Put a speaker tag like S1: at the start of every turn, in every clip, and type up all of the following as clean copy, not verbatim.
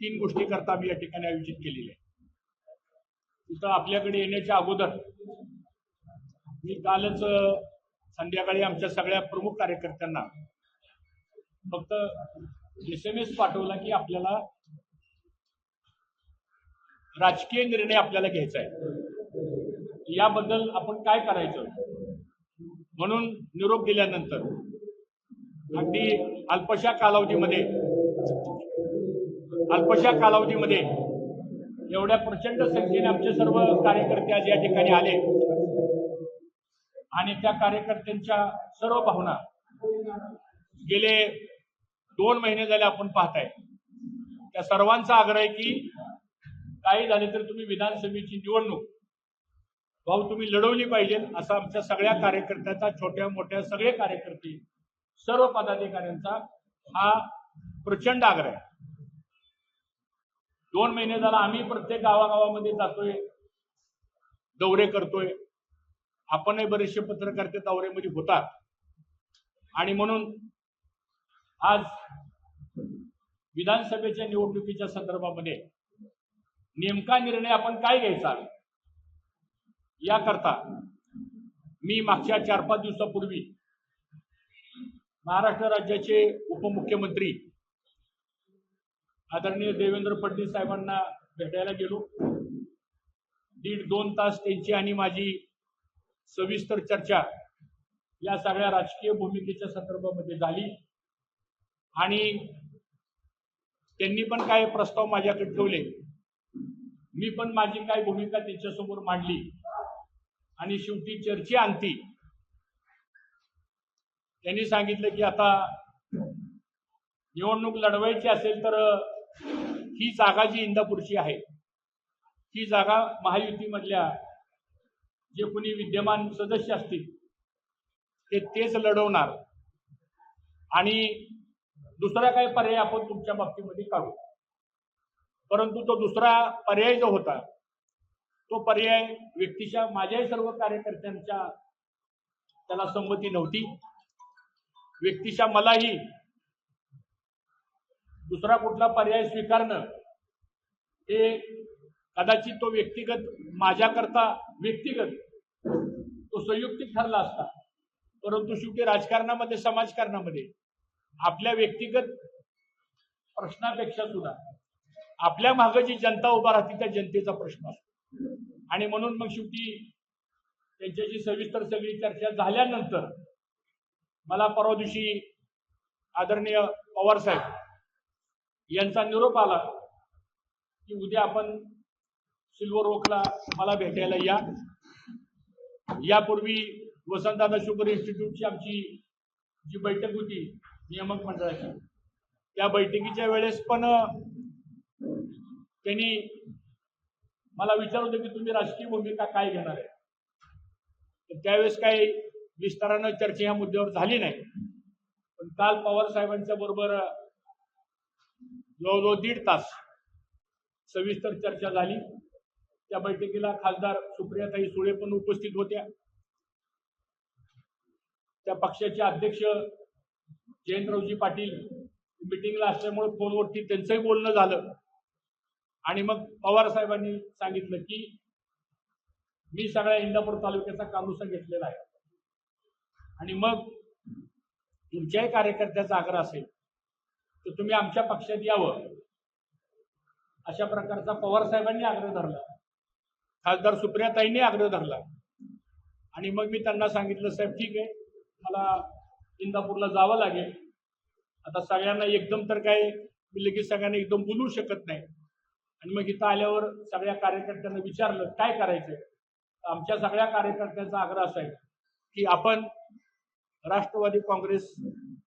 S1: तीन गोष्टी करता मी या ठिकाणी आयोजित केलेले आहे. तिथं आपल्याकडे येण्याच्या अगोदर मी कालच संध्याकाळी आमच्या सगळ्या प्रमुख कार्यकर्त्यांना फक्त SMS पाठवला की आपल्याला राजकीय निर्णय आपल्याला घ्यायचा आहे, याबद्दल आपण काय करायचं म्हणून निरोप दिल्यानंतर अगदी अल्पशा कालावधीमध्ये एवढ्या प्रचंड संख्येने आमचे सर्व कार्यकर्ते आज या ठिकाणी आले आणि त्या कार्यकर्त्यांच्या सर्व भावना गेले 2 महिने झाले आपण पाहताय. त्या सर्वांचा आग्रह आहे की काही झाले तर तुम्ही विधानसभेची निवडणूक भाऊ तुम्ही लढवली पाहिजे, असा आमच्या सगळ्या कार्यकर्त्यांचा, छोट्या मोठ्या सगळे कार्यकर्ते, सर्व पदाधिकाऱ्यांचा हा प्रचंड आग्रह आहे. 2 महिने झाला आम्ही प्रत्येक गावागावामध्ये जातोय, दौरे करतोय. आपणही बरेचसे पत्रकार दौऱ्यामध्ये होतात आणि म्हणून आज विधानसभेच्या निवडणुकीच्या संदर्भामध्ये नेमका निर्णय आपण काय घ्यायचा याकरता मी मागच्या 4-5 दिवसापूर्वी महाराष्ट्र राज्याचे उपमुख्यमंत्री आदरणीय देवेंद्र फडणवीस साहेबांना भेटायला गेलो. 1.5-2 तास त्यांची आणि माझी सविस्तर चर्चा या सगळ्या राजकीय भूमिकेच्या संदर्भामध्ये झाली आणि त्यांनी पण काय प्रस्ताव माझ्याकडे ठेवले, मी पण माझी काय भूमिका त्यांच्यासमोर मांडली आणि शेवटी चर्चे अंती त्यांनी सांगितलं की आता निवडणूक लढवायची असेल तर ही जागा जी इंदापूरची आहे, ही जागा महायुतीमधल्या जे कोणी विद्यमान सदस्य असतील तेच लढवणार आणि दुसरा काही पर्याय आपण तुमच्या बाबतीमध्ये काढू. परंतु तो दुसरा पर्याय जो होता तो पर्याय व्यक्तीच्या माझ्याही सर्व कार्यकर्त्यांच्या त्याला संमती नव्हती. व्यक्तीच्या मलाही दुसरा कुठला पर्याय स्वीकारणं हे कदाचित तो व्यक्तिगत माझ्याकरता व्यक्तिगत तो संयुक्तिक ठरला असता, परंतु शेवटी राजकारणामध्ये समाजकारणामध्ये आपल्या व्यक्तिगत प्रश्नापेक्षा सुद्धा आपल्या मागे जी जनता उभा राहते त्या जनतेचा प्रश्न असतो आणि म्हणून मग शेवटी त्यांच्याशी सविस्तर सगळी चर्चा झाल्यानंतर मला परवा दिवशी आदरणीय पवार साहेब यांचा निरोप आला की उद्या आपण सिल्वर ओकला मला भेटायला या. यापूर्वी वसंतदादा शुगर इन्स्टिट्यूटची आमची जी बैठक होती नियामक मंडळाची, त्या बैठकीच्या वेळेस पण त्यांनी मला विचारलं होतं की तुम्ही राजकीय भूमिका काय घेणार आहे. तर त्यावेळेस काही विस्तारानं चर्चा ह्या मुद्द्यावर झाली नाही, पण काल पवार साहेबांच्या बरोबर जवळजवळ 1.5 तास सविस्तर चर्चा झाली. त्या बैठकीला खासदार सुप्रियाताई सुळे पण उपस्थित होत्या. त्या पक्षाचे अध्यक्ष जयंतरावजी पाटील मीटिंगला असल्यामुळे फोनवरती त्यांचंही बोलणं झालं आणि मग पवार साहेबांनी सांगितलं की मी सगळ्या इंदापूर तालुक्याचा कानूसा घेतलेला आहे आणि मग तुमच्याही कार्यकर्त्याचा आग्रह असेल तर तुम्ही आमच्या पक्षात यावं, अशा प्रकारचा पवार साहेबांनी आग्रह धरला, खासदार सुप्रियाताईंनी आग्रह धरला आणि मग मी त्यांना सांगितलं साहेब ठीक आहे, मला इंदापूरला जावं लागेल. आता सगळ्यांना एकदम तर काय मी लगेच सगळ्यांना एकदम बोलवू शकत नाही आणि मग इथं आल्यावर सगळ्या कार्यकर्त्यांना विचारलं काय करायचंय. आमच्या सगळ्या कार्यकर्त्यांचा आग्रह असा आहे की आपण राष्ट्रवादी काँग्रेस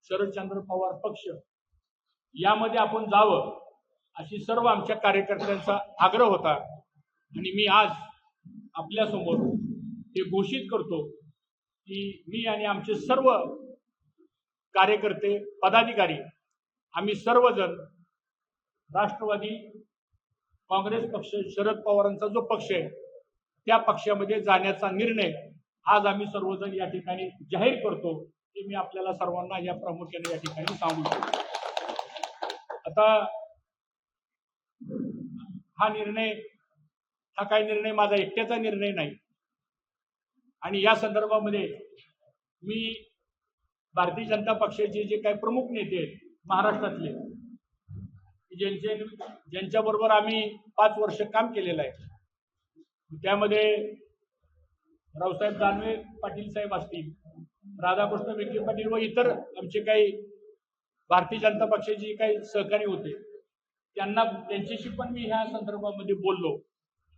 S1: शरदचंद्र पवार पक्ष यामध्ये आपण जावं, अशी सर्व आमच्या कार्यकर्त्यांचा आग्रह होता आणि मी आज आपल्यासमोर हे घोषित करतो की मी आणि आमचे सर्व कार्यकर्ते पदाधिकारी आम्ही सर्वजण राष्ट्रवादी काँग्रेस पक्ष शरद पवारांचा जो पक्ष आहे त्या पक्षामध्ये जाण्याचा निर्णय आज आम्ही सर्वजण या ठिकाणी जाहीर करतो. हे मी आपल्याला सर्वांना या प्रामुख्याने या ठिकाणी सांगू शकतो. आता हा काही निर्णय माझा एकट्याचा निर्णय नाही. आणि या संदर्भामध्ये मी भारतीय जनता पक्षाचे जे काही प्रमुख नेते आहेत महाराष्ट्रातले, ज्यांच्याबरोबर आम्ही 5 वर्ष काम केलेलं आहे, त्यामध्ये रावसाहेब दानवे पाटील साहेब असतील, राधाकृष्ण विखे पाटील व इतर आमचे काही भारतीय जनता पक्षाचे काही सहकारी होते, त्यांच्याशी पण मी ह्या संदर्भामध्ये बोललो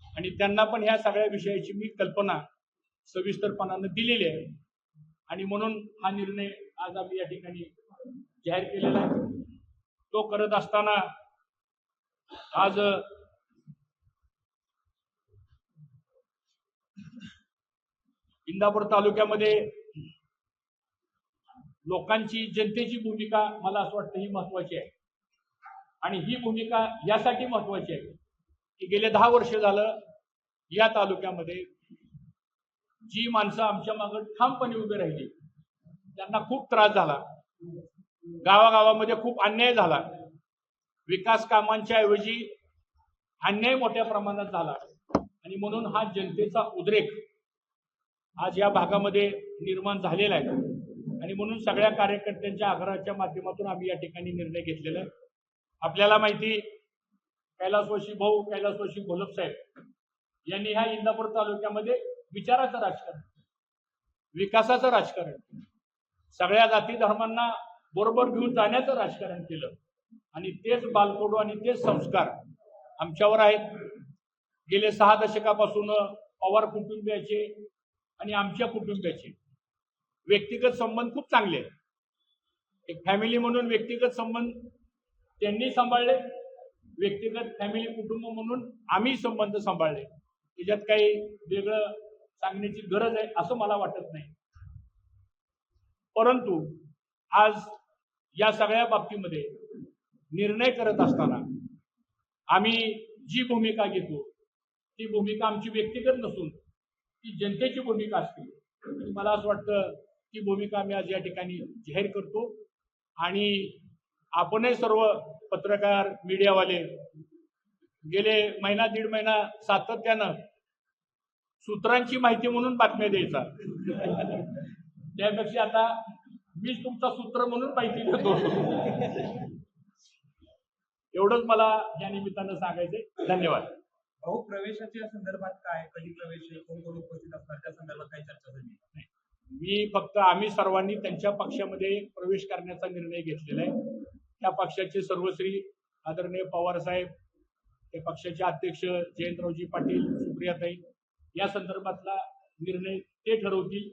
S1: आणि त्यांना पण ह्या सगळ्या विषयाची मी कल्पना सविस्तरपणाने दिलेली आहे. आणि म्हणून हा निर्णय आज आम्ही या ठिकाणी जाहीर केलेला आहे. तो करत असताना आज इंदापूर तालुक्यामध्ये लोकांची, जनतेची भूमिका मला असं वाटतं ही महत्वाची आहे. आणि ही भूमिका यासाठी महत्वाची आहे की गेले 10 वर्ष झालं या तालुक्यामध्ये जी माणसं आमच्या मागे ठामपणे उभे राहिली, त्यांना खूप त्रास झाला. गावागावामध्ये खूप अन्याय झाला. विकास कामांच्या ऐवजी अन्याय मोठ्या प्रमाणात झाला. आणि म्हणून हा जनतेचा उद्रेक आज या भागामध्ये निर्माण झालेला आहे. आणि म्हणून सगळ्या कार्यकर्त्यांच्या आग्रहाच्या माध्यमातून आम्ही या ठिकाणी निर्णय घेतलेला आहे. आपल्याला माहिती, कैलासवासी घोलप साहेब यांनी ह्या इंदापूर तालुक्यामध्ये विचाराचं राजकारण, विकासाचं राजकारण, सगळ्या जाती धर्मांना बरोबर घेऊन जाण्याचं राजकारण केलं. आणि तेच बालकोडू आणि तेच संस्कार आमच्यावर आहेत. गेले 6 दशकापासून पवार कुटुंबियाचे आणि आमच्या कुटुंबियाचे व्यक्तिगत संबंध खूप चांगले आहेत. एक फॅमिली म्हणून व्यक्तिगत संबंध त्यांनी सांभाळले, व्यक्तिगत फॅमिली कुटुंब म्हणून आम्ही संबंध सांभाळले. त्याच्यात काही वेगळं सांगण्याची गरज आहे असं मला वाटत नाही. परंतु आज या सगळ्या बाबतीमध्ये निर्णय करत असताना आम्ही जी भूमिका घेतो ती भूमिका आमची व्यक्तिगत नसून ती जनतेची भूमिका असते. मला असं वाटतं ती भूमिका आम्ही आज या ठिकाणी जाहीर करतो. आणि आपणही सर्व पत्रकार, मीडियावाले गेले महिना 1.5 महिना सातत्यानं सूत्रांची माहिती म्हणून बातम्या द्यायचा, त्यापेक्षा आता मीच तुमचा सूत्र म्हणून माहिती देतो. एवढंच मला या निमित्तानं सांगायचंय. धन्यवाद.
S2: भाऊ, प्रवेशाच्या संदर्भात काय, कधी प्रवेश, कोण कोण उपस्थित असणार, त्या संदर्भात काही चर्चा झाली?
S1: मी फक्त आम्ही सर्वांनी त्यांच्या पक्षामध्ये प्रवेश करण्याचा निर्णय घेतलेला आहे. त्या पक्षाचे सर्वश्री आदरणीय पवार साहेब, त्या पक्षाचे अध्यक्ष जयंतरावजी पाटील, सुप्रियाताई, या संदर्भातला निर्णय ते ठरवतील.